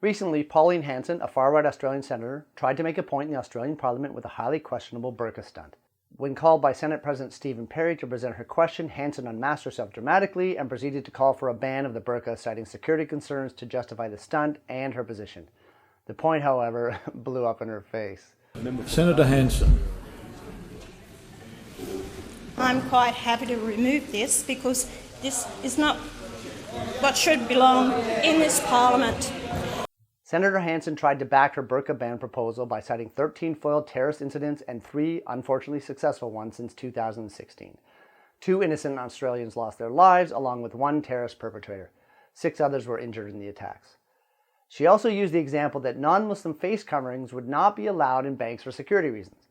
Recently, Pauline Hanson, a far-right Australian senator, tried to make a point in the Australian Parliament with a highly questionable burqa stunt. When called by Senate President Stephen Perry to present her question, Hanson unmasked herself dramatically and proceeded to call for a ban of the burqa, citing security concerns to justify the stunt and her position. The point, however, blew up in her face. Senator Hanson. I'm quite happy to remove this because this is not what should belong in this Parliament. Senator Hanson tried to back her burqa ban proposal by citing 13 foiled terrorist incidents and 3 unfortunately successful ones since 2016. 2 innocent Australians lost their lives, along with 1 terrorist perpetrator. 6 others were injured in the attacks. She also used the example that non-Muslim face coverings would not be allowed in banks for security reasons.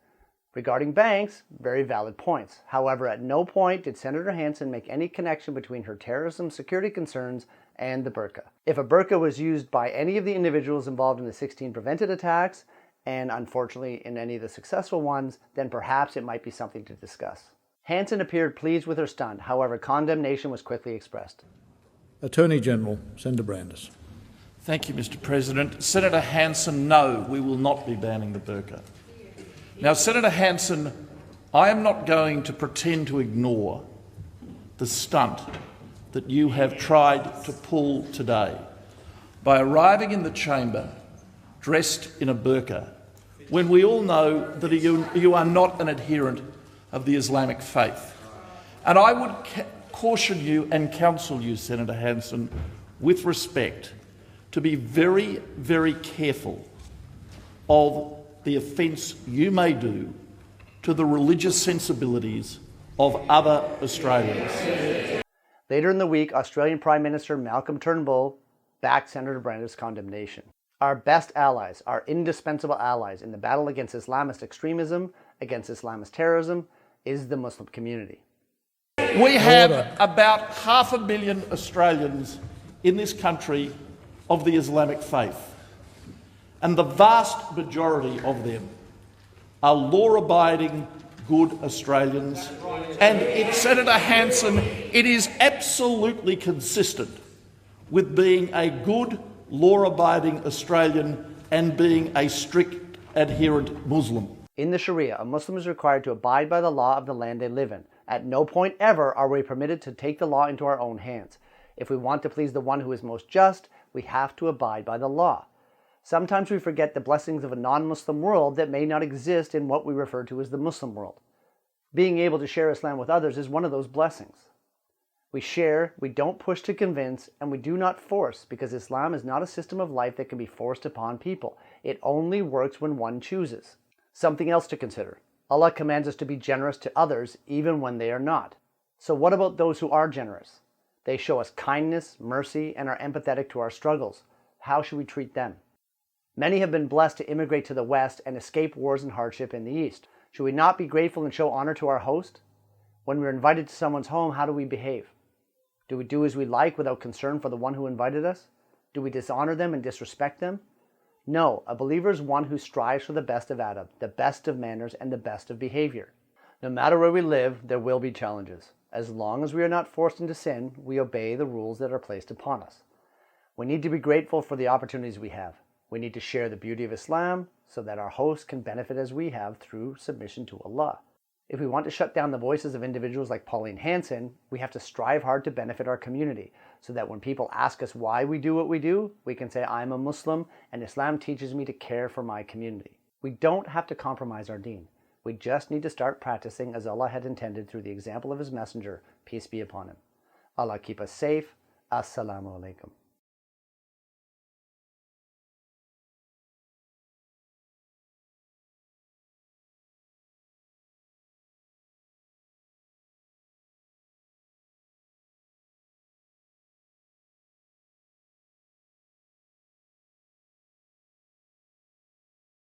Regarding banks, very valid points. However, at no point did Senator Hanson make any connection between her terrorism security concerns and the burqa. If a burqa was used by any of the individuals involved in the 16 prevented attacks, and unfortunately in any of the successful ones, then perhaps it might be something to discuss. Hanson appeared pleased with her stunt, however condemnation was quickly expressed. Attorney-General George Brandis. Thank you, Mr. President. Senator Hanson, no, we will not be banning the burqa. Now, Senator Hanson, I am not going to pretend to ignore the stunt that you have tried to pull today by arriving in the chamber dressed in a burqa when we all know that you are not an adherent of the Islamic faith. And I would caution you and counsel you, Senator Hanson, with respect, to be very, very careful of the offence you may do to the religious sensibilities of other Australians. Later in the week, Australian Prime Minister Malcolm Turnbull backed Senator Brandis' condemnation. Our best allies, our indispensable allies in the battle against Islamist extremism, against Islamist terrorism, is the Muslim community. We have about 500 million Australians in this country of the Islamic faith, and the vast majority of them are law-abiding, good Australians. And Senator Hanson, it is absolutely consistent with being a good, law-abiding Australian and being a strict adherent Muslim. In the Sharia, a Muslim is required to abide by the law of the land they live in. At no point ever are we permitted to take the law into our own hands. If we want to please the one who is most just, we have to abide by the law. Sometimes we forget the blessings of a non-Muslim world that may not exist in what we refer to as the Muslim world. Being able to share Islam with others is one of those blessings. We share, we don't push to convince, and we do not force, because Islam is not a system of life that can be forced upon people. It only works when one chooses. Something else to consider. Allah commands us to be generous to others even when they are not. So what about those who are generous? They show us kindness, mercy, and are empathetic to our struggles. How should we treat them? Many have been blessed to immigrate to the West and escape wars and hardship in the East. Should we not be grateful and show honor to our host? When we're invited to someone's home, how do we behave? Do we do as we like without concern for the one who invited us? Do we dishonor them and disrespect them? No, a believer is one who strives for the best of adab, the best of manners, and the best of behavior. No matter where we live, there will be challenges. As long as we are not forced into sin, we obey the rules that are placed upon us. We need to be grateful for the opportunities we have. We need to share the beauty of Islam so that our hosts can benefit as we have through submission to Allah. If we want to shut down the voices of individuals like Pauline Hanson, we have to strive hard to benefit our community so that when people ask us why we do what we do, we can say, I'm a Muslim and Islam teaches me to care for my community. We don't have to compromise our deen. We just need to start practicing as Allah had intended through the example of His Messenger, peace be upon him. Allah keep us safe. Assalamu alaikum.